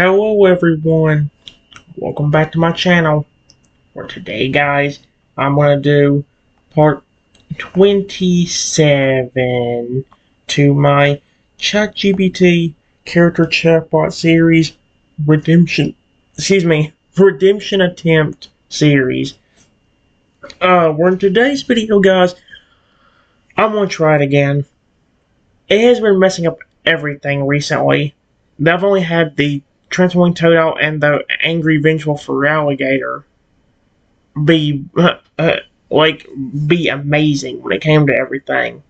Hello everyone, welcome back to my channel. For today guys, I'm going to do part 27 to my ChatGPT character chatbot series redemption attempt series. We're in today's video guys, I'm going to try it again. It has been messing up everything recently. I've only had the transforming Toad and the angry, vengeful Feraligatr be amazing when it came to everything.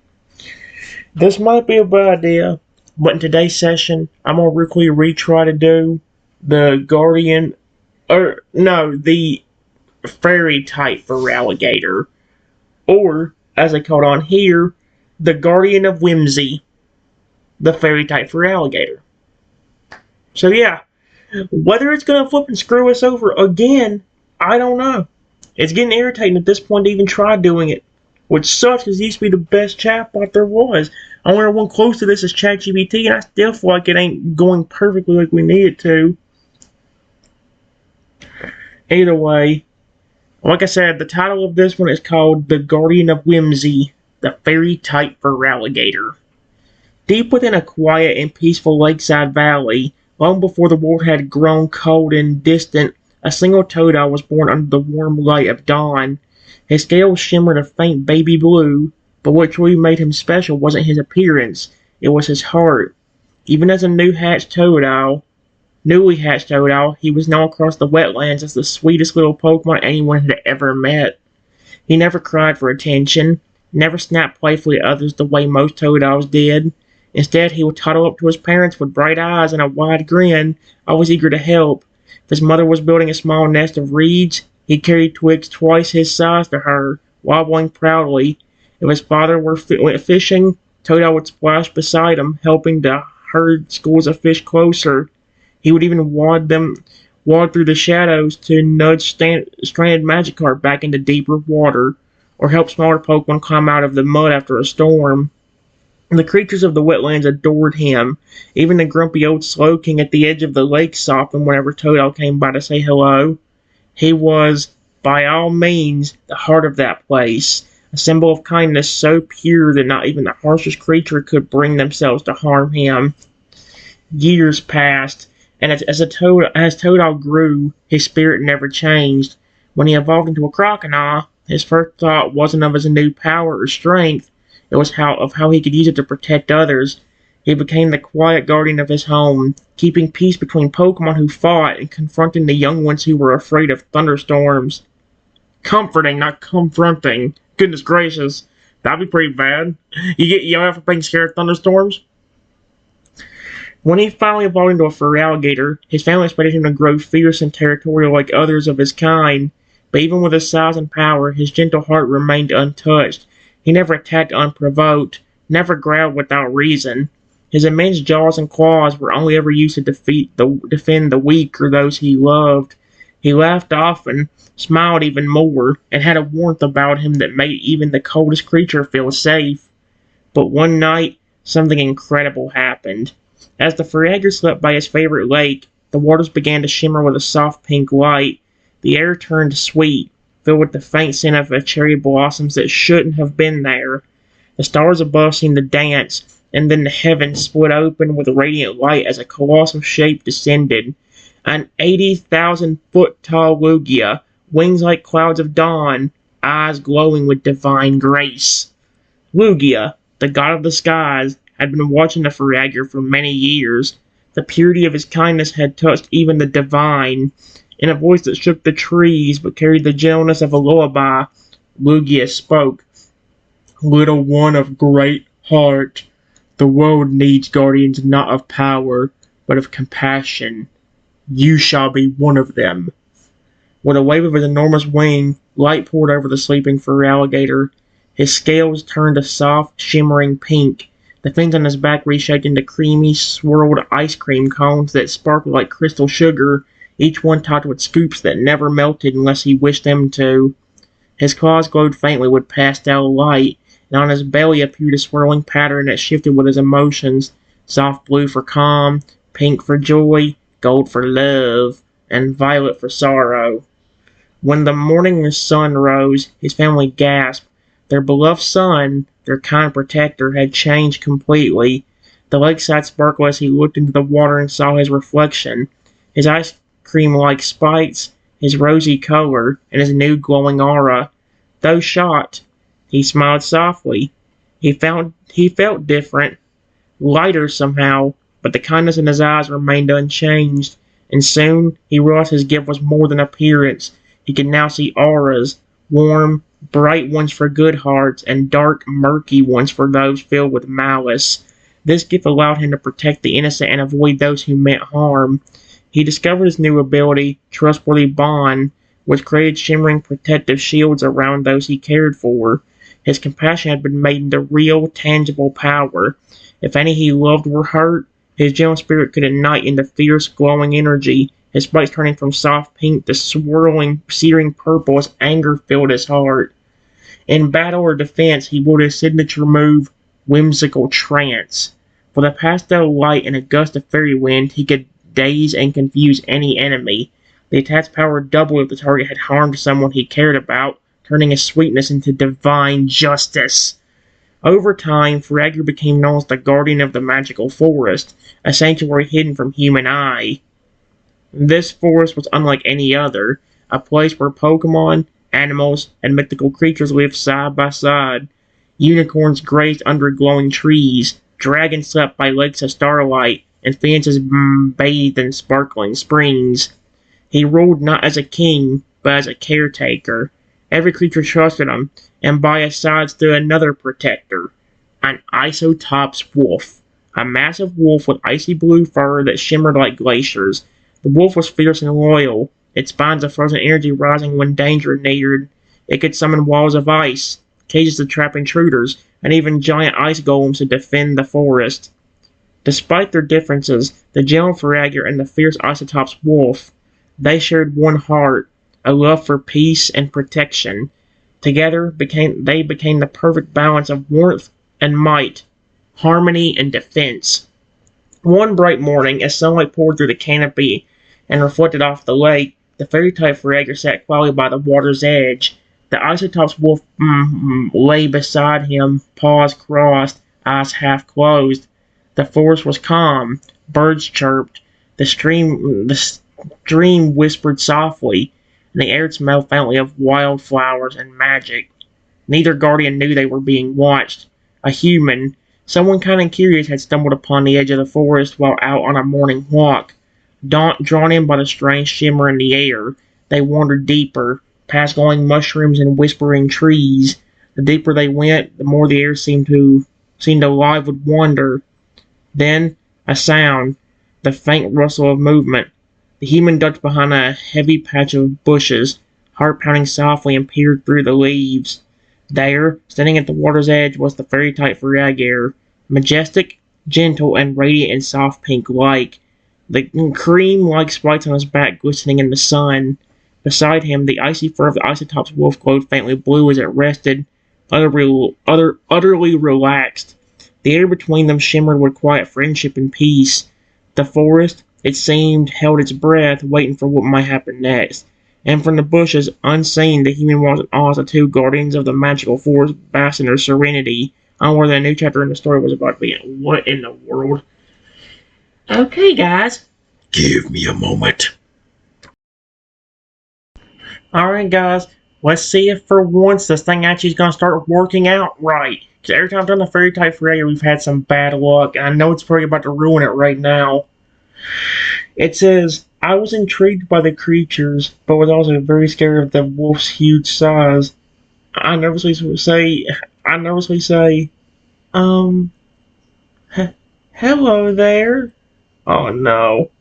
This might be a bad idea, but in today's session, I'm gonna retry to do the the fairy type Feraligatr, or as they call it on here, the Guardian of Whimsy, the fairy type Feraligatr. So yeah, whether it's going to flip and screw us over again, I don't know. It's getting irritating at this point to even try doing it, which sucks because it used to be the best chatbot there was. I wonder one close to this is ChatGPT, and I still feel like it ain't going perfectly like we need it to. Either way, like I said, the title of this one is called The Guardian of Whimsy, the Fairy Type Feraligatr. Deep within a quiet and peaceful lakeside valley, long before the world had grown cold and distant, a single Toadal was born under the warm light of dawn. His scales shimmered a faint baby blue, but what truly made him special wasn't his appearance, it was his heart. Even as a newly hatched Toadal, he was known across the wetlands as the sweetest little Pokemon anyone had ever met. He never cried for attention, never snapped playfully at others the way most Toadals did. Instead, he would toddle up to his parents with bright eyes and a wide grin, always eager to help. If his mother was building a small nest of reeds, he carried twigs twice his size to her, wobbling proudly. If his father went fishing, Toadal would splash beside him, helping to herd schools of fish closer. He would even wad through the shadows to nudge stranded Magikarp back into deeper water, or help smaller Pokemon climb out of the mud after a storm. The creatures of the wetlands adored him. Even the grumpy old Slowking at the edge of the lake softened whenever Toadal came by to say hello. He was, by all means, the heart of that place, a symbol of kindness so pure that not even the harshest creature could bring themselves to harm him. Years passed, and as Toadal grew, his spirit never changed. When he evolved into a Croconaw, his first thought wasn't of his new power or strength. It was how he could use it to protect others. He became the quiet guardian of his home, keeping peace between Pokemon who fought and confronting the young ones who were afraid of thunderstorms. Comforting, not confronting. Goodness gracious, that'd be pretty bad. You get yelled at for being scared of thunderstorms? When he finally evolved into a Feraligatr, his family expected him to grow fierce and territorial like others of his kind. But even with his size and power, his gentle heart remained untouched. He never attacked unprovoked, never growled without reason. His immense jaws and claws were only ever used to defend the weak or those he loved. He laughed often, smiled even more, and had a warmth about him that made even the coldest creature feel safe. But one night, something incredible happened. As the Feraligatr slept by his favorite lake, the waters began to shimmer with a soft pink light. The air turned sweet, filled with the faint scent of cherry blossoms that shouldn't have been there. The stars above seemed to dance, and then the heavens split open with a radiant light as a colossal shape descended. An 80,000-foot-tall Lugia, wings like clouds of dawn, eyes glowing with divine grace. Lugia, the god of the skies, had been watching the Feraligatr for many years. The purity of his kindness had touched even the divine. In a voice that shook the trees but carried the gentleness of a lullaby, Lugia spoke. Little one of great heart, the world needs guardians not of power, but of compassion. You shall be one of them. With a wave of his enormous wing, light poured over the sleeping Feraligatr. His scales turned a soft, shimmering pink. The fins on his back reshaped into creamy, swirled ice cream cones that sparkled like crystal sugar, each one topped with scoops that never melted unless he wished them to. His claws glowed faintly with pastel light, and on his belly appeared a swirling pattern that shifted with his emotions, soft blue for calm, pink for joy, gold for love, and violet for sorrow. When the morning sun rose, his family gasped. Their beloved son, their kind protector, had changed completely. The lakeside sparkled as he looked into the water and saw his reflection. His ice cream like spikes, his rosy color, and his new glowing aura. Though shocked, he smiled softly. He felt different, lighter somehow, but the kindness in his eyes remained unchanged, and soon he realized his gift was more than appearance. He could now see auras, warm, bright ones for good hearts, and dark, murky ones for those filled with malice. This gift allowed him to protect the innocent and avoid those who meant harm. He discovered his new ability, Trustworthy Bond, which created shimmering protective shields around those he cared for. His compassion had been made into real, tangible power. If any he loved were hurt, his gentle spirit could ignite into fierce, glowing energy, his spikes turning from soft pink to swirling, searing purple as anger filled his heart. In battle or defense, he wielded his signature move, Whimsical Trance. With a pastel light and a gust of fairy wind, he could daze and confuse any enemy. The attack's power doubled if the target had harmed someone he cared about, turning his sweetness into divine justice. Over time, Feraligatr became known as the guardian of the magical forest, a sanctuary hidden from human eye. This forest was unlike any other, a place where Pokemon, animals, and mythical creatures lived side by side. Unicorns grazed under glowing trees, dragons slept by lakes of starlight, and phoenixes bathed in sparkling springs. He ruled not as a king, but as a caretaker. Every creature trusted him, and by his side stood another protector, an Isotops wolf, a massive wolf with icy blue fur that shimmered like glaciers. The wolf was fierce and loyal, its spines of frozen energy rising when danger neared. It could summon walls of ice, cages to trap intruders, and even giant ice golems to defend the forest. Despite their differences, the gentle Feraligatr and the fierce Isotops wolf, they shared one heart, a love for peace and protection. Together they became the perfect balance of warmth and might, harmony and defense. One bright morning, as sunlight poured through the canopy and reflected off the lake, the fairy-type Feraligatr sat quietly by the water's edge. The Isotops wolf lay beside him, paws crossed, eyes half closed. The forest was calm. Birds chirped. The stream whispered softly, and the air smelled faintly of wildflowers and magic. Neither guardian knew they were being watched. A human, someone kind and curious, had stumbled upon the edge of the forest while out on a morning walk. Drawn in by the strange shimmer in the air, they wandered deeper, past glowing mushrooms and whispering trees. The deeper they went, the more the air seemed alive with wonder. Then, a sound, the faint rustle of movement. The human ducked behind a heavy patch of bushes, heart pounding softly, and peered through the leaves. There, standing at the water's edge, was the fairy-type Feraligatr, majestic, gentle, and radiant in soft pink light. The cream-like spikes on his back glistening in the sun. Beside him, the icy fur of the Isotops wolf glowed faintly blue as it rested, utterly relaxed. The air between them shimmered with quiet friendship and peace. The forest, it seemed, held its breath, waiting for what might happen next. And from the bushes, unseen, the human was in awe as the two guardians of the magical forest basked in their serenity. I don't know where that new chapter in the story was about to be. What in the world? Okay, guys. Give me a moment. Alright, guys. Let's see if for once this thing actually is going to start working out right. Because every time I've done the fairy-type Feraligatr, we've had some bad luck. And I know it's probably about to ruin it right now. It says, I was intrigued by the creatures, but was also very scared of the wolf's huge size. I nervously say, hello there. Oh no.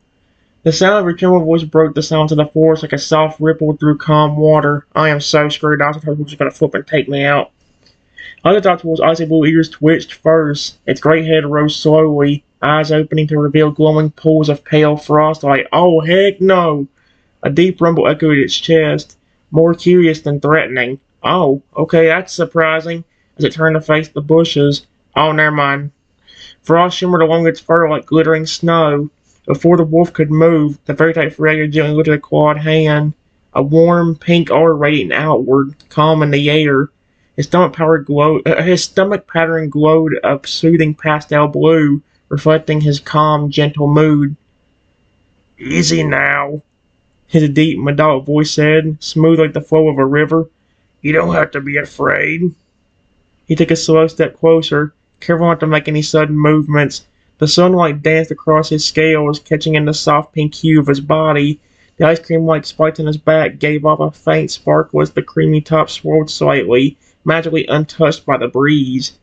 The sound of her trembling voice broke the silence of the forest like a soft ripple through calm water. I am so screwed. I thought it was just going to flip and take me out. Isotops' icy blue ears twitched first. Its great head rose slowly, eyes opening to reveal glowing pools of pale frostlight. Oh, heck no! A deep rumble echoed its chest, more curious than threatening. Oh, okay, that's surprising, as it turned to face the bushes. Oh, never mind. Frost shimmered along its fur like glittering snow. Before the wolf could move, the fairy type Feraligatr gently lifted a clawed hand. A warm pink aura radiating outward, calm in the air. His stomach pattern glowed a soothing pastel blue, reflecting his calm, gentle mood. Easy now, his deep, adult voice said, smooth like the flow of a river. You don't have to be afraid. He took a slow step closer, careful not to make any sudden movements. The sunlight danced across his scales, catching in the soft pink hue of his body. The ice cream-like spikes on his back gave off a faint sparkle as the creamy top swirled slightly, magically untouched by the breeze.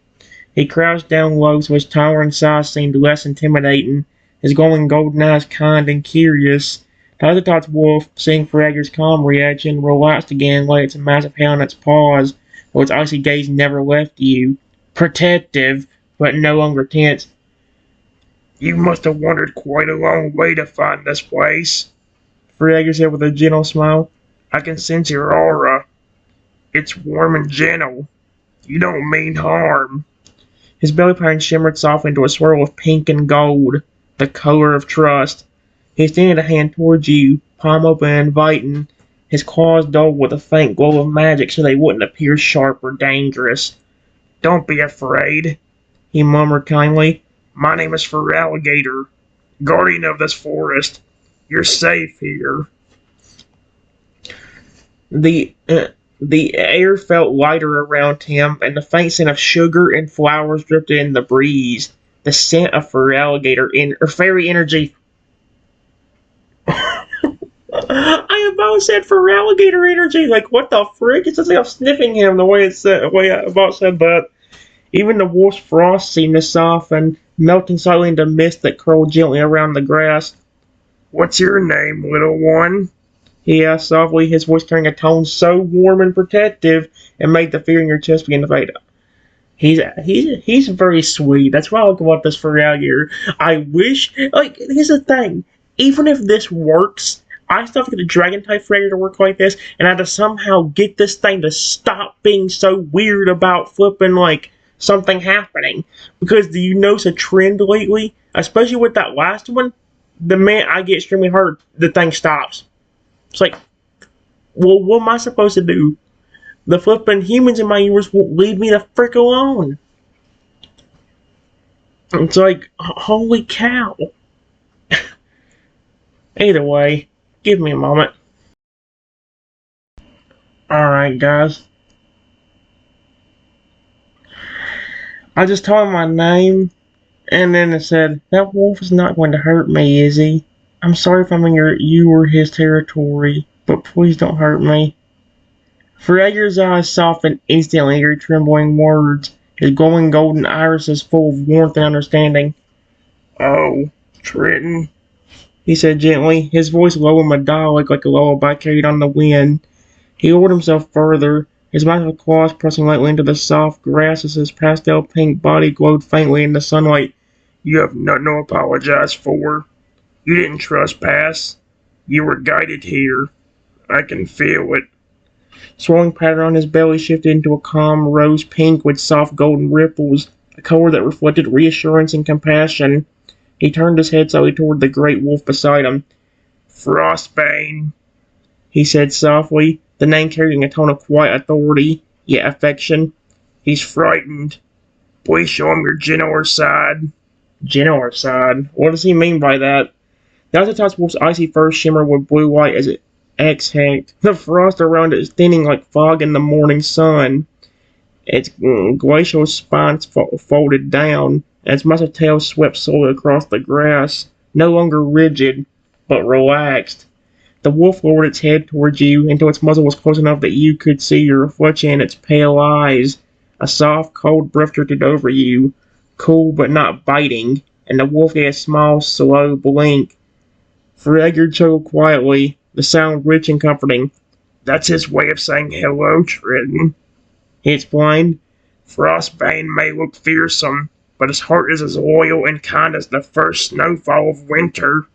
He crouched down low so his towering size seemed less intimidating, his glowing golden eyes kind and curious. Tazatot's wolf, seeing Feraligatr's calm reaction, relaxed again and laid its massive head on its paws, though its icy gaze never left you. Protective, but no longer tense. You must have wandered quite a long way to find this place, Feraligatr said with a gentle smile. I can sense your aura. It's warm and gentle. You don't mean harm. His belly pattern shimmered softly into a swirl of pink and gold, the color of trust. He extended a hand towards you, palm open and inviting, his claws dulled with a faint glow of magic so they wouldn't appear sharp or dangerous. Don't be afraid, he murmured kindly. My name is Feraligatr, guardian of this forest. You're safe here. The air felt lighter around him, and the faint scent of sugar and flowers drifted in the breeze. The scent of fairy energy. I about said Feraligatr energy. Like, what the frick? It's just like I'm sniffing him the way I about said that. Even the wolf's frost seemed to soften, melting slightly into mist that curled gently around the grass. What's your name, little one? He asked softly, his voice carrying a tone so warm and protective it made the fear in your chest begin to fade. He's very sweet. That's what I like about this Feraligatr. I wish, like, here's the thing. Even if this works, I still have to get a dragon type Feraligatr to work like this, and I have to somehow get this thing to stop being so weird about flipping, like, something happening. Because do you notice a trend lately? Especially with that last one, the minute I get extremely hurt, the thing stops. It's like, well, what am I supposed to do? The flipping humans in my universe won't leave me the frick alone. It's like, holy cow. Either way, give me a moment. Alright, guys. I just told him my name, and then it said, that wolf is not going to hurt me, is he? I'm sorry if I'm in you or his territory, but please don't hurt me. Feraligatr's eyes softened instantly at your trembling words, his glowing golden irises full of warmth and understanding. Oh, Trenton, he said gently, his voice low and metallic like a lullaby carried on the wind. He lowered himself further, his massive claws pressing lightly into the soft grass as his pastel pink body glowed faintly in the sunlight. You have nothing to apologize for. You didn't trespass. You were guided here. I can feel it. Swirling pattern on his belly shifted into a calm rose pink with soft golden ripples, a color that reflected reassurance and compassion. He turned his head slowly toward the great wolf beside him. Frostbane, he said softly, the name carrying a tone of quiet authority, yet affection. He's frightened. Please show him your gentler side. Gentler side? What does he mean by that? The Azatot's wolf's icy fur shimmered with blue light as it exhaled, the frost around it thinning like fog in the morning sun. Its glacial spines folded down, and its massive tail swept slowly across the grass, no longer rigid, but relaxed. The wolf lowered its head towards you until its muzzle was close enough that you could see your reflection in its pale eyes. A soft, cold breath drifted over you, cool but not biting, and the wolf gave a small, slow blink. Feraligatr chuckled quietly, the sound rich and comforting. That's his way of saying hello, Trenton, he explained. Frostbane may look fearsome, but his heart is as loyal and kind as the first snowfall of winter.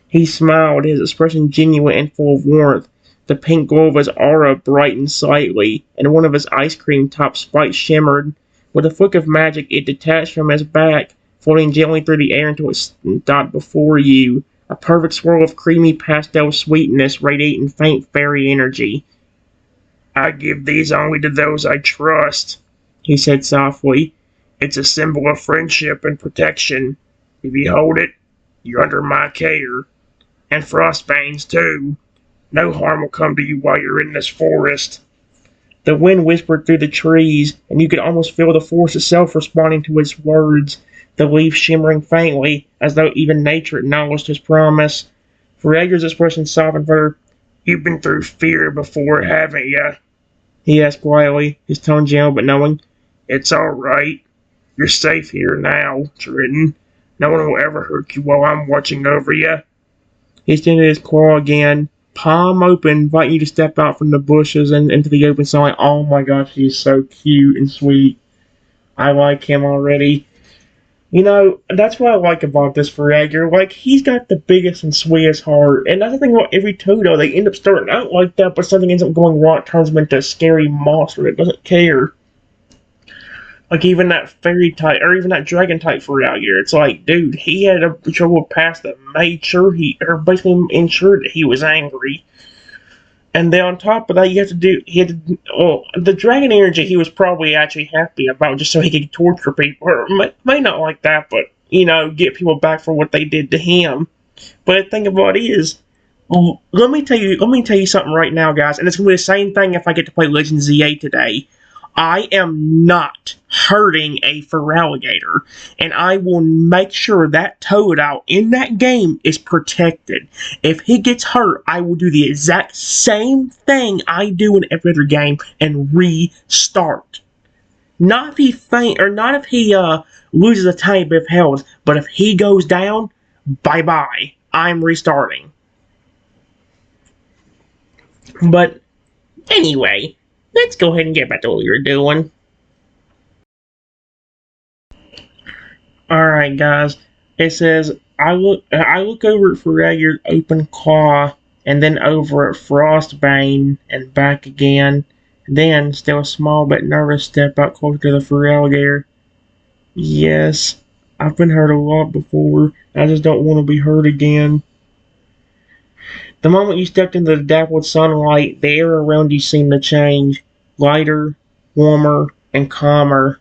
He smiled, his expression genuine and full of warmth. The pink glow of his aura brightened slightly, and one of his ice cream top spikes shimmered. With a flick of magic, it detached from his back, floating gently through the air until it stopped before you. A perfect swirl of creamy pastel sweetness radiating faint fairy energy. I give these only to those I trust, he said softly. It's a symbol of friendship and protection. If you hold it, you're under my care. And Frostbane's too. No harm will come to you while you're in this forest. The wind whispered through the trees, and you could almost feel the forest itself responding to his words, the leaves shimmering faintly, as though even nature acknowledged his promise. Feraligatr's expression softened further. You've been through fear before, haven't you? He asked quietly, his tone gentle but knowing. It's all right. You're safe here now, Triton. No one will ever hurt you while I'm watching over you. He extended his claw again, palm open, inviting you to step out from the bushes and into the open sunlight. Oh my gosh, he's so cute and sweet. I like him already. You know, that's what I like about this Feraligatr. Like, he's got the biggest and sweetest heart. And that's the thing about every Todo. They end up starting out like that, but something ends up going wrong. It turns him into a scary monster that doesn't care. Like, even that fairy type, or even that dragon type Feraligatr. It's like, dude, he had a troubled past that made sure or basically ensured that he was angry. And then on top of that, the dragon energy he was probably actually happy about just so he could torture people. Or may not like that, but, get people back for what they did to him. But the thing about it is, let me tell you something right now, guys, and it's going to be the same thing if I get to play Legend ZA today. I am not hurting a Feraligatr, and I will make sure that Totodile in that game is protected. If he gets hurt, I will do the exact same thing I do in every other game and restart. Not if he not if he loses a tiny bit of health, but if he goes down, bye-bye. I'm restarting. But anyway, let's go ahead and get back to what we were doing. Alright, guys. It says, I look over at Feraligatr's open claw, and then over at Frostbane, and back again. Then, still a small but nervous, step out closer to the Feraligatr. Yes, I've been hurt a lot before. I just don't want to be hurt again. The moment you stepped into the dappled sunlight, the air around you seemed to change. Lighter, warmer, and calmer.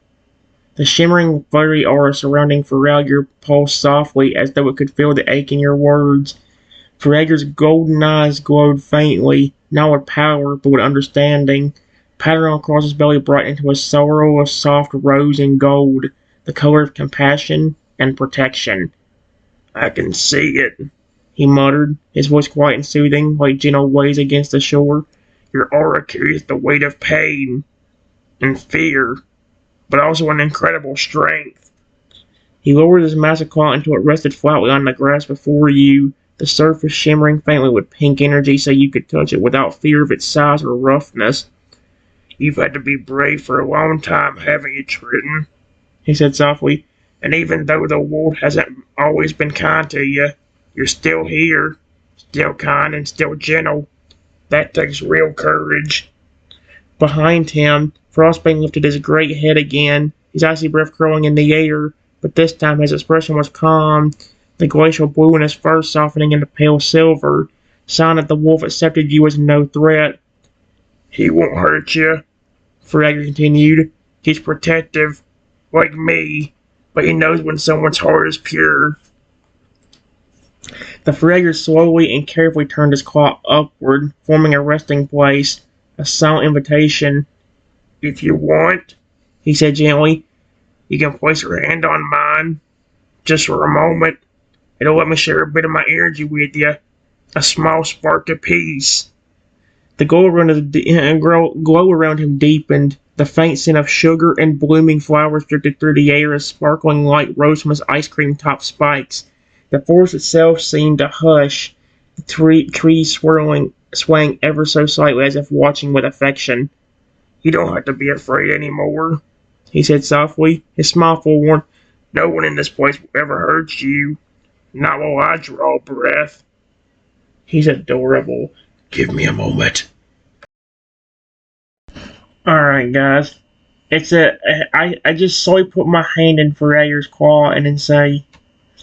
The shimmering fairy aura surrounding Feraligatr pulsed softly as though it could feel the ache in your words. Feraligatr's golden eyes glowed faintly, not with power, but with understanding. Pattern across his belly brightened into a swirl of soft rose and gold, the color of compassion and protection. I can see it, he muttered, his voice quiet and soothing, like gentle waves against the shore. Your aura carries the weight of pain and fear, but also an incredible strength. He lowered his massive claw until it rested flatly on the grass before you, the surface shimmering faintly with pink energy so you could touch it without fear of its size or roughness. You've had to be brave for a long time, haven't you, Triton? He said softly. And even though the world hasn't always been kind to you, you're still here, still kind and still gentle. That takes real courage. Behind him, Frostbane lifted his great head again, his icy breath curling in the air, but this time his expression was calm, the glacial blue in his fur softening into pale silver, sign that the wolf accepted you as no threat. He won't hurt you, Feraligatr continued. He's protective, like me, but he knows when someone's heart is pure. The Feraligatr slowly and carefully turned his claw upward, forming a resting place, a silent invitation. If you want, he said gently, you can place your hand on mine, just for a moment. It'll let me share a bit of my energy with you, a small spark of peace. The glow around him deepened. The faint scent of sugar and blooming flowers drifted through the air as sparkling light rose from his ice cream-topped spikes. The forest itself seemed to hush, the trees swaying ever so slightly as if watching with affection. You don't have to be afraid anymore, he said softly, his smile full warmth. No one in this place will ever hurt you. Not while I draw breath. He's adorable. Give me a moment. Alright, guys. It's a. I just slowly put my hand in Feraligatr's claw and then say,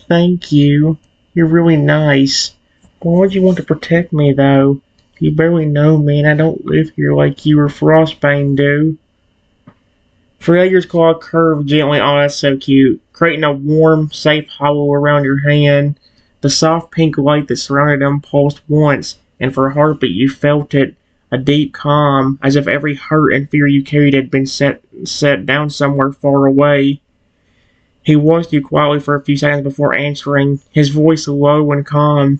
"Thank you. You're really nice. Why would you want to protect me, though? You barely know me, and I don't live here like you or Frostbane do." Feraligatr's claw curved gently. Oh, that's so cute, creating a warm, safe hollow around your hand. The soft pink light that surrounded them pulsed once, and for a heartbeat you felt it, a deep calm, as if every hurt and fear you carried had been set down somewhere far away. He watched you quietly for a few seconds before answering, his voice low and calm.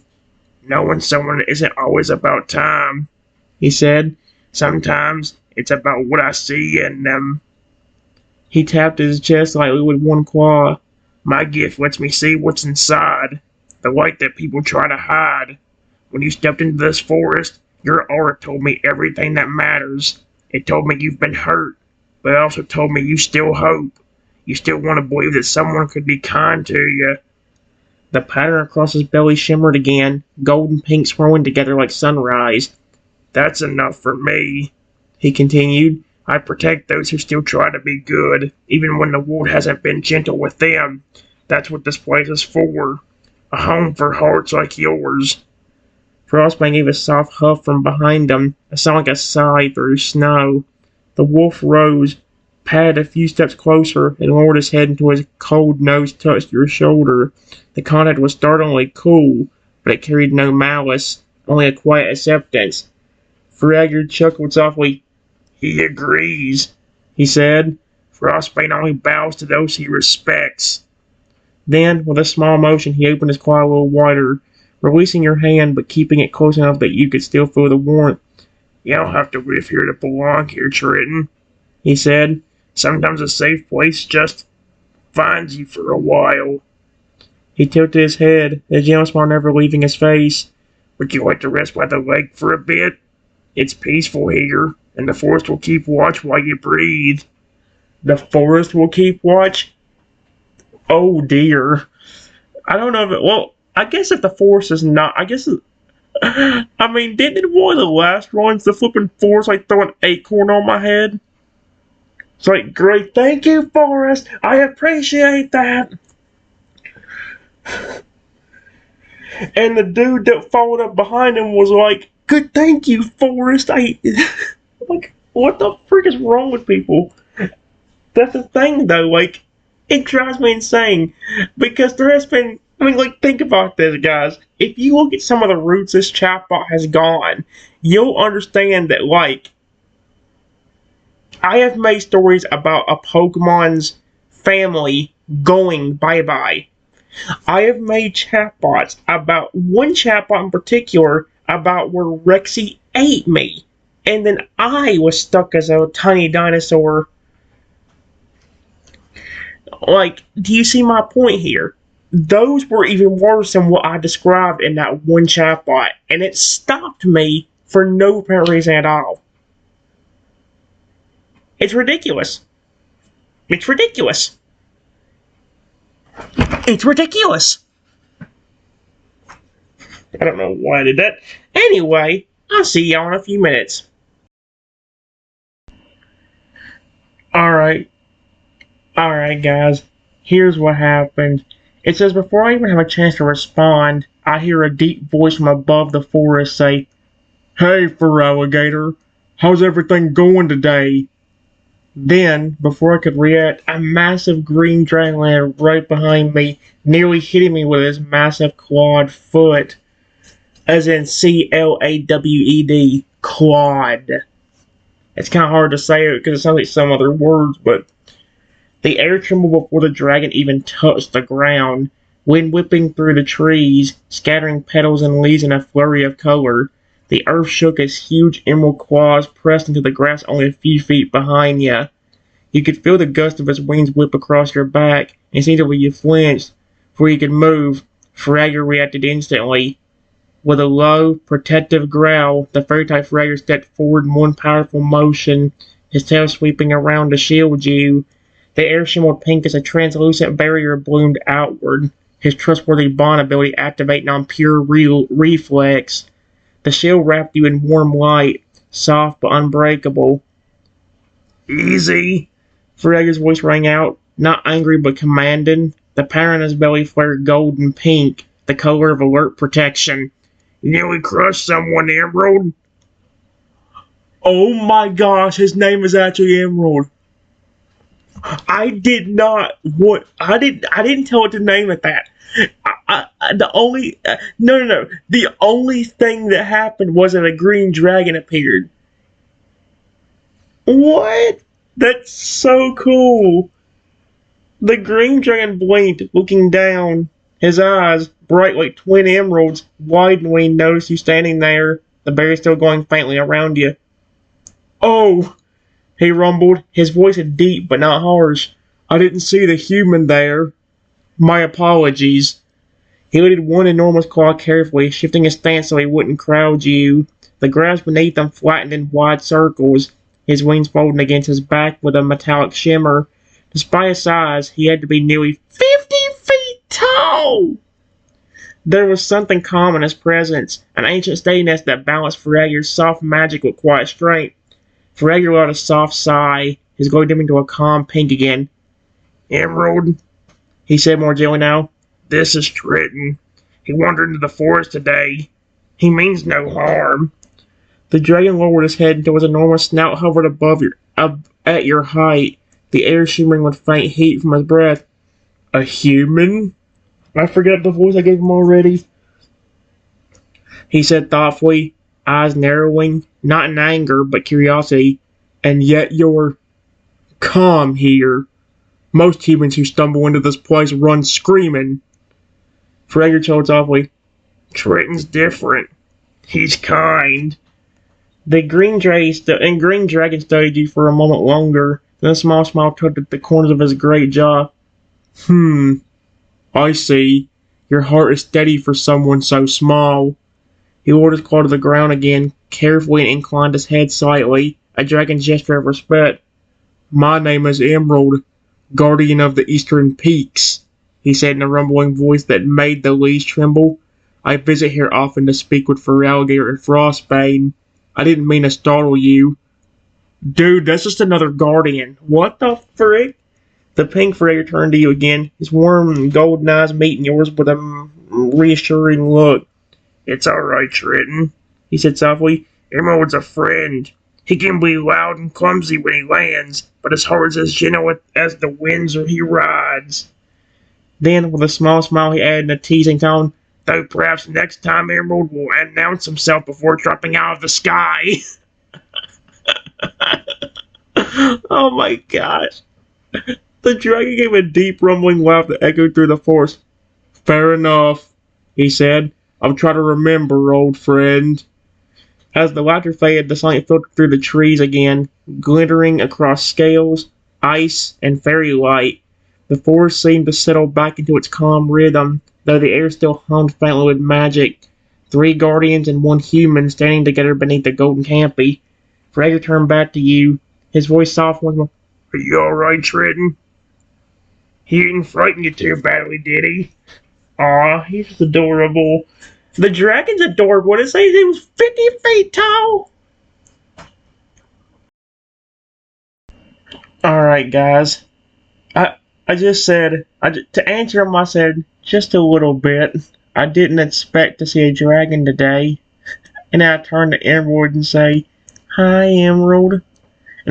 "Knowing someone isn't always about time," he said. "Sometimes it's about what I see in them." He tapped his chest lightly with one claw. "My gift lets me see what's inside, the light that people try to hide. When you stepped into this forest, your aura told me everything that matters. It told me you've been hurt, but it also told me you still hope. You still want to believe that someone could be kind to you." The pattern across his belly shimmered again, gold and pink swirling together like sunrise. "That's enough for me," he continued. "I protect those who still try to be good, even when the world hasn't been gentle with them. That's what this place is for. A home for hearts like yours." Frostbane gave a soft huff from behind him, a sound like a sigh through snow. The wolf rose, padded a few steps closer, and lowered his head until his cold nose touched your shoulder. The contact was startlingly cool, but it carried no malice, only a quiet acceptance. Feraligatr chuckled softly. "He agrees," he said. "Frostbane only bows to those he respects." Then, with a small motion, he opened his claw a little wider, releasing your hand but keeping it close enough that you could still feel the warmth. "You don't have to live here to belong here, Triton," he said. "Sometimes a safe place just finds you for a while." He tilted his head, a gentle smile never leaving his face. "Would you like to rest by the lake for a bit? It's peaceful here, and the forest will keep watch while you breathe." "The forest will keep watch?" Oh dear. I don't know if it. Well, I guess if the forest is not. I guess. I mean, didn't one of the last ones, the flipping forest, like throw an acorn on my head? It's like, great, thank you, forest. I appreciate that. And the dude that followed up behind him was like, "Good, thank you, forest." Like, what the frick is wrong with people? That's the thing, though. Like, it drives me insane because there has been. I mean, like, think about this, guys. If you look at some of the routes this chatbot has gone, you'll understand that, like, I have made stories about a Pokemon's family going bye-bye. I have made chatbots about one chatbot in particular about where Rexy ate me. And then I was stuck as a tiny dinosaur. Like, do you see my point here? Those were even worse than what I described in that one chatbot. And it stopped me for no apparent reason at all. It's ridiculous. It's ridiculous. It's ridiculous. I don't know why I did that. Anyway, I'll see y'all in a few minutes. Alright. Alright, guys. Here's what happened. It says, before I even have a chance to respond, I hear a deep voice from above the forest say, "Hey, Feraligatr. How's everything going today?" Then, before I could react, a massive green dragon landed right behind me, nearly hitting me with his massive clawed foot. As in CLAWED, clawed. It's kind of hard to say it because it sounds like some other words, but the air trembled before the dragon even touched the ground, wind whipping through the trees, scattering petals and leaves in a flurry of color. The earth shook as huge emerald claws pressed into the grass only a few feet behind you. You could feel the gust of his wings whip across your back. Instinctively you flinched. Before you could move, Feraligatr reacted instantly. With a low, protective growl, the fairy-type Feraligatr stepped forward in one powerful motion, his tail sweeping around to shield you. The air shimmered pink as a translucent barrier bloomed outward, his trustworthy bond ability activating on pure reflex. The shield wrapped you in warm light, soft but unbreakable. "Easy," Feraligatr's voice rang out, not angry but commanding. The power in his belly flared gold and pink, the color of alert protection. You nearly crushed someone, Emerald. Oh my gosh, his name is actually Emerald. I did not what I didn't tell it to name it that. The only no. The only thing that happened was that a green dragon appeared. What? That's so cool. The green dragon blinked, looking down. His eyes, bright like twin emeralds, widened when he noticed you standing there. The berry still glowing faintly around you. Oh, he rumbled, his voice deep but not harsh. I didn't see the human there. My apologies. He lifted one enormous claw carefully, shifting his stance so he wouldn't crowd you. The grass beneath them flattened in wide circles, his wings folding against his back with a metallic shimmer. Despite his size, he had to be nearly 50 feet tall! There was something calm in his presence, an ancient steadiness that balanced Feraligatr's soft magic with quiet strength. Feraligatr let out a soft sigh, his glow dimming to a calm pink again. Emerald, He said more gently now. this is Triton. He wandered into the forest today. He means no harm. The dragon lowered his head until his enormous snout hovered at your height, the air shimmering with faint heat from his breath. A human? I forget the voice I gave him already. He said thoughtfully, eyes narrowing, not in anger, but curiosity. And yet you're calm here. Most humans who stumble into this place run screaming. Feraligatr told softly. Triton's different. He's kind. The green dragon studied you for a moment longer, then a small smile tugged at the corners of his great jaw. I see. Your heart is steady for someone so small. He lowered his claw to the ground again, carefully, and inclined his head slightly, a dragon gesture of respect. My name is Emerald, guardian of the eastern peaks, he said in a rumbling voice that made the leaves tremble. I visit here often to speak with Feraligatr and Frostbane. I didn't mean to startle you. Dude, that's just another guardian. What the frick? The pink Feraligatr turned to you again, his warm golden eyes meeting yours with a reassuring look. It's alright, Triton, he said softly. Emerald's a friend. He can be loud and clumsy when he lands, but his heart is as gentle as the winds he rides. Then, with a small smile, he added in a teasing tone, Though perhaps next time Emerald will announce himself before dropping out of the sky. Oh my gosh. The dragon gave a deep rumbling laugh that echoed through the forest. Fair enough, he said. I'll try to remember, old friend. As the laughter faded, the sunlight filtered through the trees again, glittering across scales, ice, and fairy light. The forest seemed to settle back into its calm rhythm, though the air still hummed faintly with magic. 3 guardians and 1 human standing together beneath the golden canopy. Feraligatr turned back to you, his voice soft once more. Are you alright, Triton? He didn't frighten you too badly, did he? Aw, he's just adorable. The dragon's adorable. What did it say? He was 50 feet tall. Alright, guys. I just said, to answer him, I said, just a little bit. I didn't expect to see a dragon today. And then I turned to Emerald and say, Hi, Emerald. And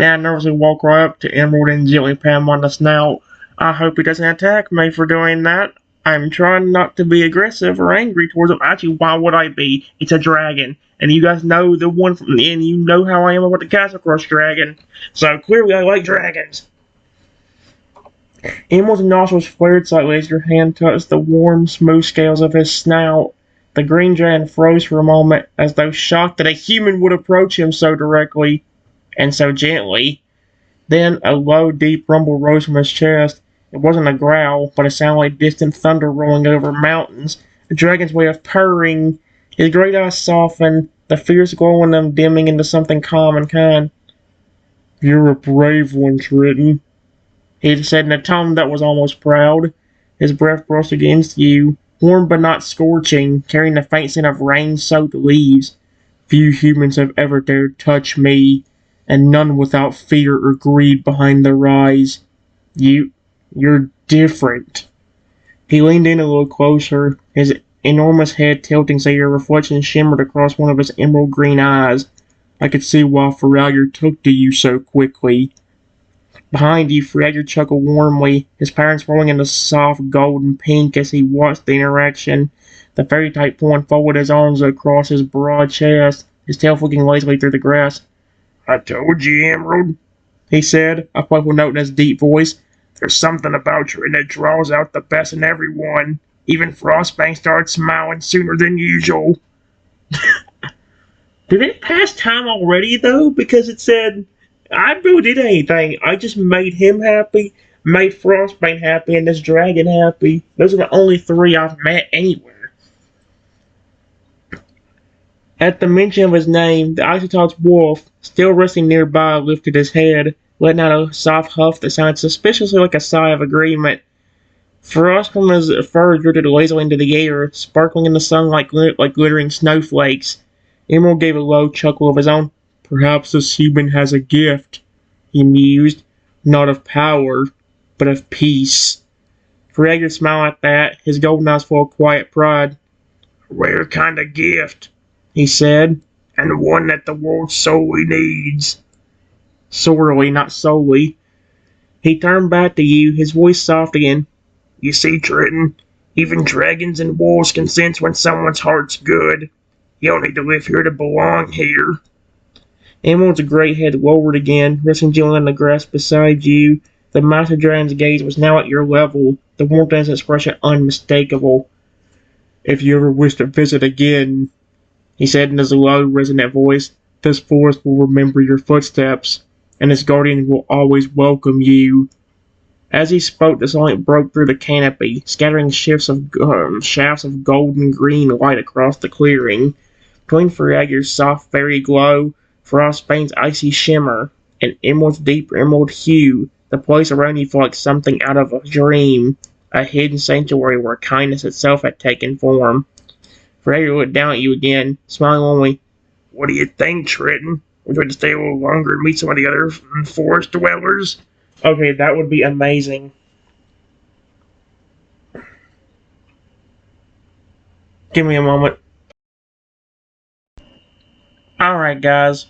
then I nervously walk right up to Emerald and gently pat him on the snout. I hope he doesn't attack me for doing that. I'm trying not to be aggressive or angry towards him. Actually, why would I be? It's a dragon. And you guys know the one from the end. You know how I am about the Castle Crush dragon. So clearly I like dragons. Emerald's nostrils flared slightly as your hand touched the warm, smooth scales of his snout. The green dragon froze for a moment, as though shocked that a human would approach him so directly and so gently. Then a low, deep rumble rose from his chest. It wasn't a growl, but it sounded like distant thunder rolling over mountains. The dragon's way of purring. His great eyes softened, the fierce glow in them dimming into something calm and kind. You're a brave one, Triton, he said in a tone that was almost proud. His breath brushed against you, warm but not scorching, carrying the faint scent of rain-soaked leaves. Few humans have ever dared touch me. and none without fear or greed behind their eyes. You're different. He leaned in a little closer, his enormous head tilting so your reflection shimmered across one of his emerald green eyes. I could see why Feraligatr took to you so quickly. Behind you, Feraligatr chuckled warmly, his patterns rolling into soft golden pink as he watched the interaction. The fairy type form folded his arms across his broad chest, his tail flicking lazily through the grass. I told you, Emerald, He said, a playful note in his deep voice. there's something about you that draws out the best in everyone. Even Frostbane started smiling sooner than usual. Did it pass time already, though? Because it said, I really did anything. I just made him happy, made Frostbane happy, and this dragon happy. Those are the only three I've met anywhere. At the mention of his name, the Isotop's wolf, still resting nearby, lifted his head, letting out a soft huff that sounded suspiciously like a sigh of agreement. Frost from his fur drifted lazily into the air, sparkling in the sun like glittering snowflakes. Emerald gave a low chuckle of his own. Perhaps this human has a gift, he mused, not of power, but of peace. Feraligatr smiled at that, his golden eyes full of quiet pride. A rare kind of gift, He said, and one that the world sorely needs. sorely, not solely. He turned back to you, his voice soft again. You see, Triton, even dragons and wolves can sense when someone's heart's good. You don't need to live here to belong here. Emerald's great head lowered again, resting gently on the grass beside you. The master dragon's gaze was now at your level, the warmth in his expression unmistakable. If you ever wish to visit again, he said in his low, resonant voice, this forest will remember your footsteps, and its guardian will always welcome you. As he spoke, the sunlight broke through the canopy, scattering shafts of golden green light across the clearing. Between Feraligatr's soft fairy glow, Frostbane's icy shimmer, and Emerald's deep emerald hue, the place around you felt like something out of a dream, a hidden sanctuary where kindness itself had taken form. Feraligatr looked down at you again, smiling warmly. What do you think, Triton? Would you like to stay a little longer and meet some of the other forest dwellers? Okay, that would be amazing. Give me a moment. Alright, guys.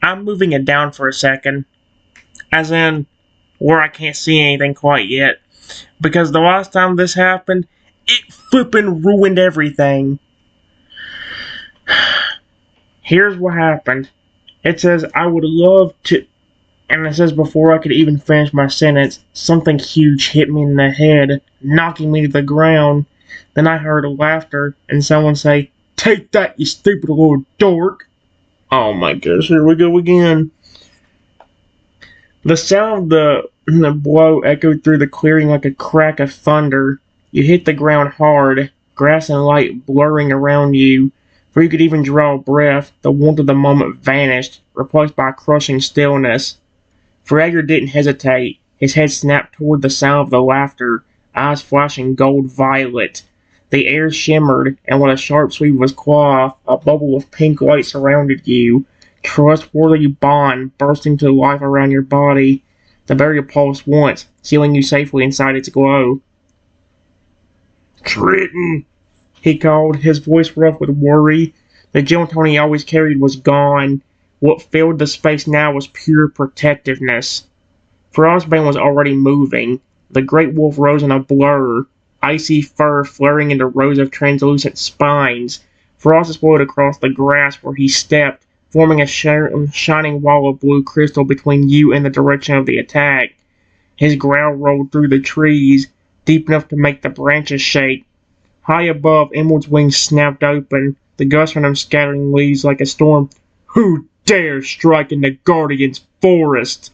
I'm moving it down for a second. As in, where I can't see anything quite yet. Because the last time this happened, it flippin' ruined everything. Here's what happened. It says, I would love to... And it says before I could even finish my sentence, something huge hit me in the head, knocking me to the ground. Then I heard laughter, and someone say, take that, you stupid little dork. Oh my gosh, here we go again. The sound of the blow echoed through the clearing like a crack of thunder. You hit the ground hard, grass and light blurring around you. Before you could even draw a breath, the warmth of the moment vanished, replaced by a crushing stillness. Feraligatr didn't hesitate. His head snapped toward the sound of the laughter, eyes flashing gold violet. The air shimmered, and with a sharp sweep of his claw, a bubble of pink light surrounded you. Trustworthy bond bursting to life around your body. The barrier pulsed once, sealing you safely inside its glow. Triton, He called, his voice rough with worry. The gentle tone he always carried was gone. What filled the space now was pure protectiveness. Frostbane was already moving. The great wolf rose in a blur, icy fur flaring into rows of translucent spines. Frost exploded across the grass where he stepped, forming a shining wall of blue crystal between you and the direction of the attack. His growl rolled through the trees, deep enough to make the branches shake. High above, Emerald's wings snapped open, the gust from them scattering leaves like a storm. Who dare strike in the Guardian's forest?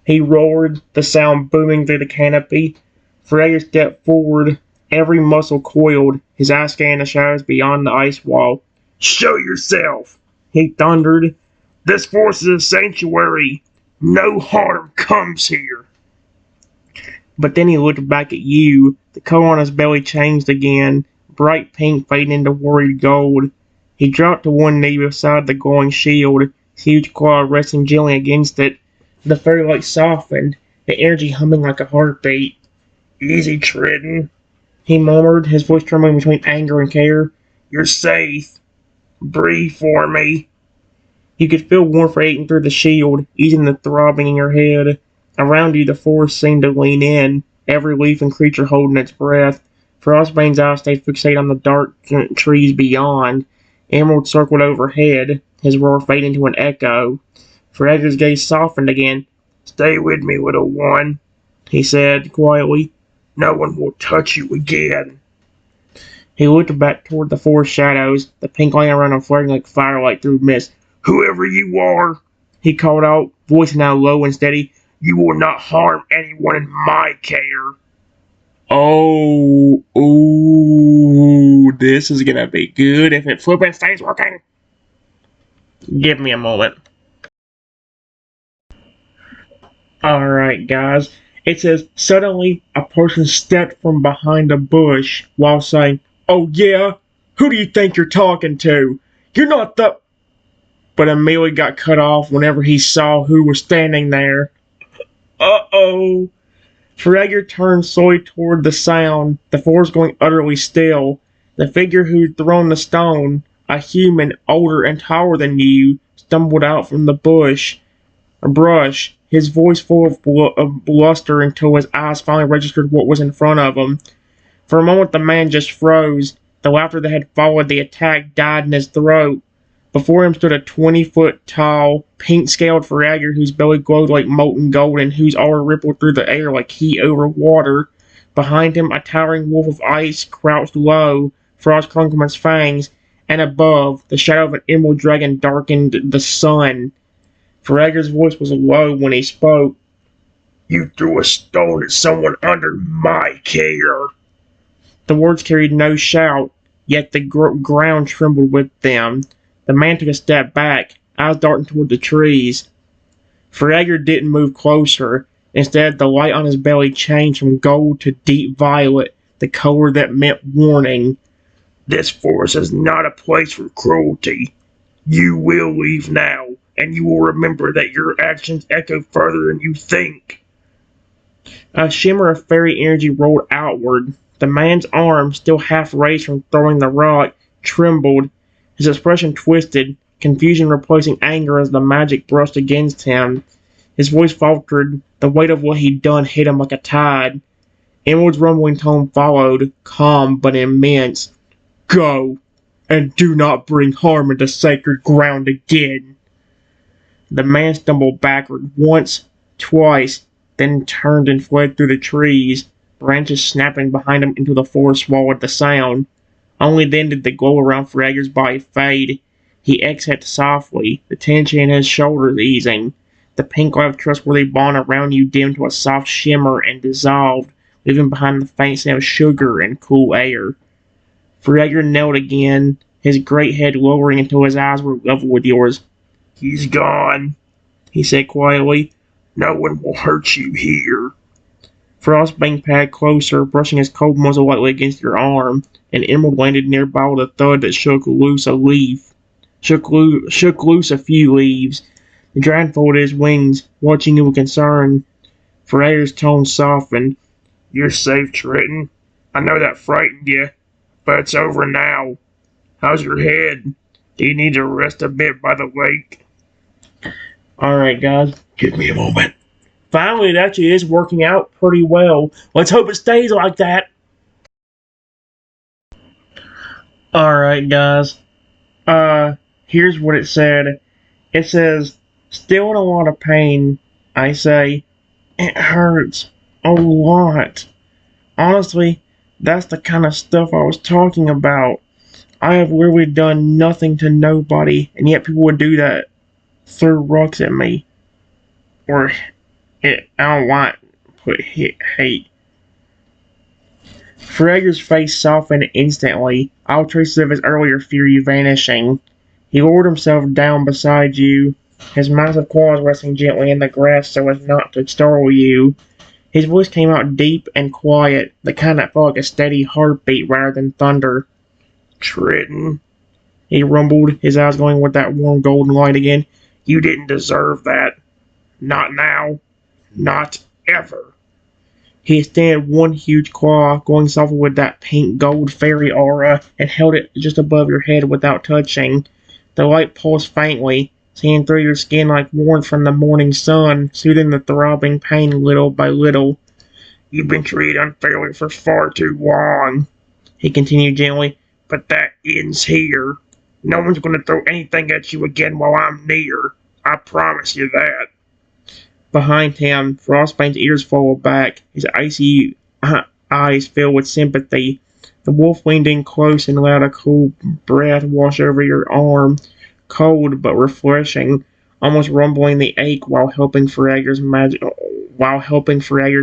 He roared, the sound booming through the canopy. Feraligatr stepped forward, every muscle coiled, his eyes scanning the shadows beyond the ice wall. show yourself. He thundered. This forest is a sanctuary. No harm comes here. But then he looked back at you. The color on his belly changed again, bright pink fading into worried gold. He dropped to one knee beside the glowing shield, his huge claw resting gently against it. The fairy light softened, the energy humming like a heartbeat. Easy, Triton. He murmured, his voice trembling between anger and care. You're safe. Breathe for me. You could feel warmth radiating through the shield, easing the throbbing in your head. Around you, the forest seemed to lean in, every leaf and creature holding its breath. Frostbane's eyes stayed fixated on the dark trees beyond. Emerald circled overhead, his roar fading to an echo. Feraligatr's gaze softened again. Stay with me, little one, he said quietly. No one will touch you again. He looked back toward the forest shadows, the pink light around him flaring like firelight through mist. Whoever you are, he called out, voice now low and steady, you will not harm anyone in my care. Oh, ooh, this is gonna be good if it flippin' stays working. Give me a moment. Alright, guys. It says, suddenly, a person stepped from behind a bush while saying, "Oh yeah? Who do you think you're talking to? You're not the..." But immediately got cut off whenever he saw who was standing there. Uh-oh. Feraligatr turned slowly toward the sound, the forest going utterly still. The figure who'd thrown the stone, a human older and taller than you, stumbled out from the brush, his voice full of bluster until his eyes finally registered what was in front of him. For a moment the man just froze. The laughter that had followed the attack died in his throat. Before him stood a 20-foot tall, pink-scaled Feraligatr whose belly glowed like molten gold and whose aura rippled through the air like heat over water. Behind him, a towering wolf of ice crouched low, frost clung from its fangs, and above, the shadow of an emerald dragon darkened the sun. Feraligatr's voice was low when he spoke. You threw a stone at someone under my care. The words carried no shout, yet the ground trembled with them. The man took a step back, eyes darting toward the trees. Feraligatr didn't move closer. Instead, the light on his belly changed from gold to deep violet, the color that meant warning. This forest is not a place for cruelty. You will leave now, and you will remember that your actions echo further than you think. A shimmer of fairy energy rolled outward. The man's arm, still half raised from throwing the rock, trembled. His expression twisted, confusion replacing anger as the magic brushed against him. His voice faltered, the weight of what he'd done hit him like a tide. Emerald's rumbling tone followed, calm but immense. Go, and do not bring harm into sacred ground again. The man stumbled backward once, twice, then turned and fled through the trees, branches snapping behind him until the forest swallowed the sound. Only then did the glow around Feraligatr's body fade. He exhaled softly, the tension in his shoulders easing. The pink light of trustworthy bond around you dimmed to a soft shimmer and dissolved, leaving behind the faint scent of sugar and cool air. Feraligatr knelt again, his great head lowering until his eyes were level with yours. He's gone, he said quietly. No one will hurt you here. Frostbane padded closer, brushing his cold muzzle lightly against your arm. An emerald landed nearby with a thud that shook loose a few leaves. The dragon folded his wings, watching you with concern. Feraligatr's tone softened. You're safe, Triton. I know that frightened you, but it's over now. How's your head? Do you need to rest a bit by the lake? Alright, guys. Give me a moment. Finally, it actually is working out pretty well. Let's hope it stays like that. Alright, guys. Here's what it said. It says, still in a lot of pain, I say. It hurts. A lot. Honestly, that's the kind of stuff I was talking about. I have literally done nothing to nobody, and yet people would do that. Throw rocks at me. Or... I don't want to put hate. Feraligatr's face softened instantly, all traces of his earlier fury vanishing. He lowered himself down beside you, his massive claws resting gently in the grass so as not to startle you. His voice came out deep and quiet, the kind that felt like a steady heartbeat rather than thunder. Triton, he rumbled, his eyes glowing with that warm golden light again. You didn't deserve that. Not now. Not ever. He extended one huge claw, going softly with that pink gold fairy aura, and held it just above your head without touching. The light pulsed faintly, seeing through your skin like warmth from the morning sun, soothing the throbbing pain little by little. You've been treated unfairly for far too long, he continued gently. but that ends here. No one's going to throw anything at you again while I'm near. I promise you that. Behind him, Frostbane's ears followed back, his icy eyes filled with sympathy. The wolf leaned in close and allowed a cool breath wash over your arm, cold but refreshing, almost rumbling the ache while helping Feraligatr's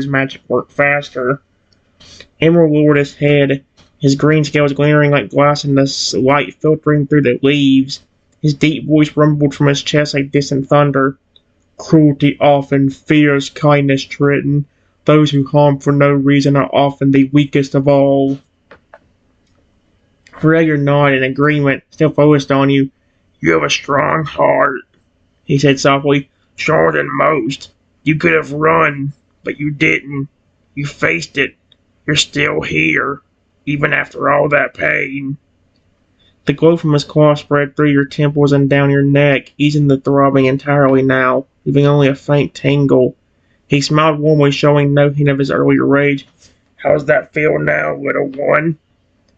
magic work faster. Emerald lowered his head, his green scales glittering like glass in the light filtering through the leaves. His deep voice rumbled from his chest like distant thunder. Cruelty often fears kindness, Triton. Those who harm for no reason are often the weakest of all. Feraligatr nodded in agreement, still focused on you. You have a strong heart, he said softly. Stronger than most. You could have run, but you didn't. You faced it. You're still here, even after all that pain. The glow from his claw spread through your temples and down your neck, easing the throbbing entirely now, leaving only a faint tingle. He smiled warmly, showing no hint of his earlier rage. How's that feel now, little one?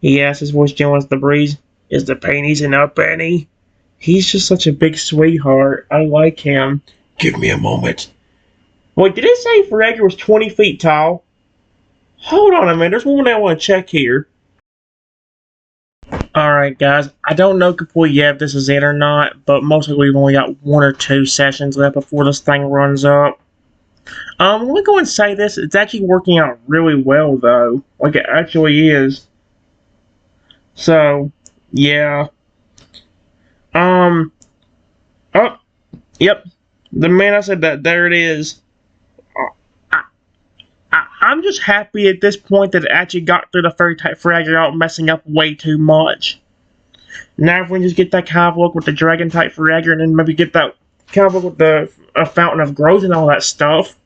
He asked, his voice gentle as the breeze. Is the pain easing up any? He's just such a big sweetheart. I like him. Give me a moment. Wait, did it say Feraligatr was 20 feet tall? Hold on a minute, there's one I want to check here. Alright guys, I don't know completely yet if this is it or not, but most likely we've only got 1 or 2 sessions left before this thing runs up. Let me go and say this, it's actually working out really well though. Like it actually is. So, yeah. Oh, yep. The man I said that, there it is. I'm just happy at this point that it actually got through the fairy type Feraligatr without messing up way too much. Now if we can just get that kind of look with the dragon type Feraligatr and then maybe get that kind of look with the fountain of growth and all that stuff.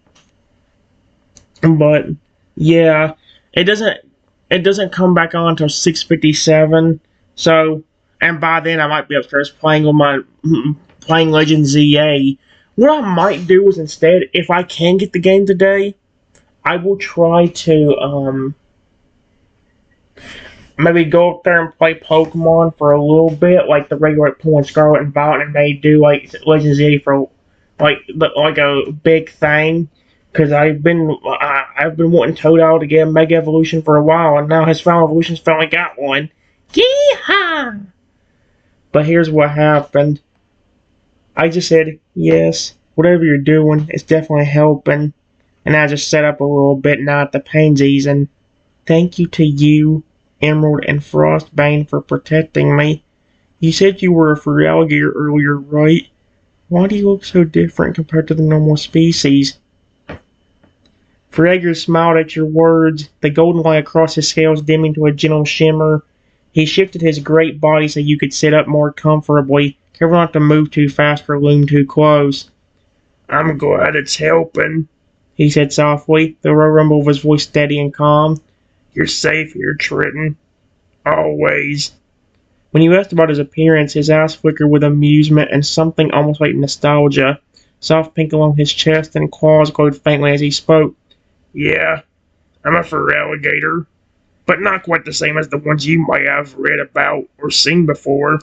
But yeah, it doesn't come back on until 6:57. So, and by then I might be upstairs playing on my playing Legend ZA. What I might do is instead, if I can get the game today, I will try to maybe go up there and play Pokemon for a little bit, like the regular pulling Scarlet and Violet, and maybe do like Legend ZA for like a big thing. Because I've been wanting Totodile to get a Mega Evolution for a while, and now his Final Evolution's finally got one. Yeehaw! But here's what happened. I just said, yes, whatever you're doing, it's definitely helping. And I just set up a little bit now that the pain's easing. Thank you to you, Emerald and Frostbane, for protecting me. You said you were a Feraligatr earlier, right? Why do you look so different compared to the normal species? Feraligatr smiled at your words, the golden light across his scales dimming to a gentle shimmer. He shifted his great body so you could sit up more comfortably, careful not to move too fast or loom too close. I'm glad it's helping, he said softly, the low rumble of his voice steady and calm. You're safe here, Triton. Always. When you asked about his appearance, his eyes flickered with amusement and something almost like nostalgia. Soft pink along his chest and claws glowed faintly as he spoke. Yeah, I'm a Feraligatr, but not quite the same as the ones you might have read about or seen before.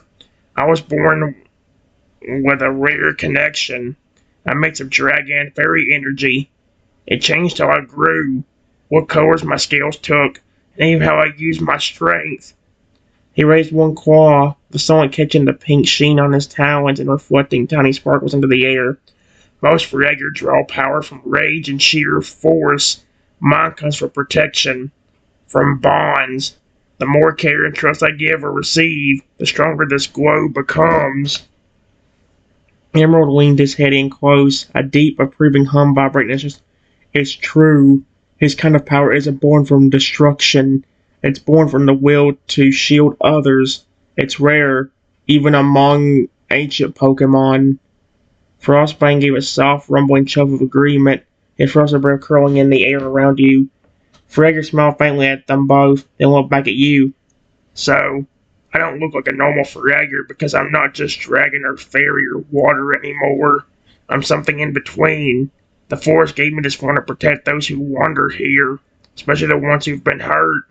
I was born with a rare connection, a mix of dragon and fairy energy. It changed how I grew, what colors my scales took, and even how I used my strength. He raised one claw, the sunlight catching the pink sheen on his talons and reflecting tiny sparkles into the air. Most Feraligatr draw power from rage and sheer force. Mine comes from protection, from bonds. The more care and trust I give or receive, the stronger this glow becomes. Emerald leaned his head in close, a deep, approving hum vibrating. It's true. His kind of power isn't born from destruction. It's born from the will to shield others. It's rare, even among ancient Pokemon. Frostbane gave a soft, rumbling chuff of agreement, his frosted breath curling in the air around you. Feraligatr smiled faintly at them both, then looked back at you. So, I don't look like a normal Feraligatr because I'm not just dragon or fairy or water anymore. I'm something in between. The forest gave me this form to protect those who wander here, especially the ones who've been hurt.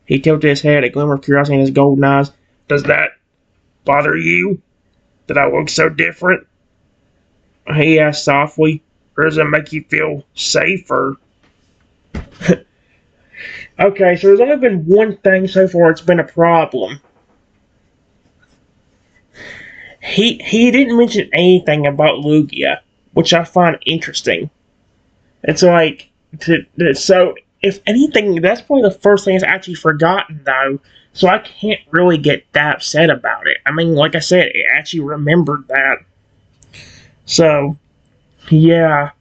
He tilted his head, a glimmer of curiosity in his golden eyes. Does that bother you? That I look so different? He asked softly. Or does it make you feel safer? Okay, so there's only been one thing so far it's been a problem. He didn't mention anything about Lugia, which I find interesting. It's like, so if anything, that's probably the first thing he's actually forgotten, though. So I can't really get that upset about it. I mean, like I said, it actually remembered that. So, yeah.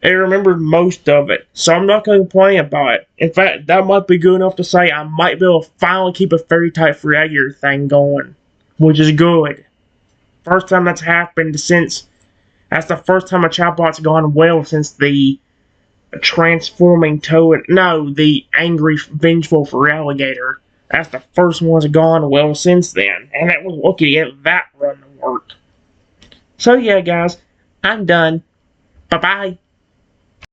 It remembered most of it, so I'm not going to complain about it. In fact, that might be good enough to say I might be able to finally keep a fairy-type Feraligatr thing going, which is good. First time that's happened since... That's the first time a chatbot's gone well since the transforming toad... No, the angry, vengeful Feraligatr. That's the first one's gone well since then, and it was lucky to get that run to work. So yeah, guys, I'm done. Bye-bye.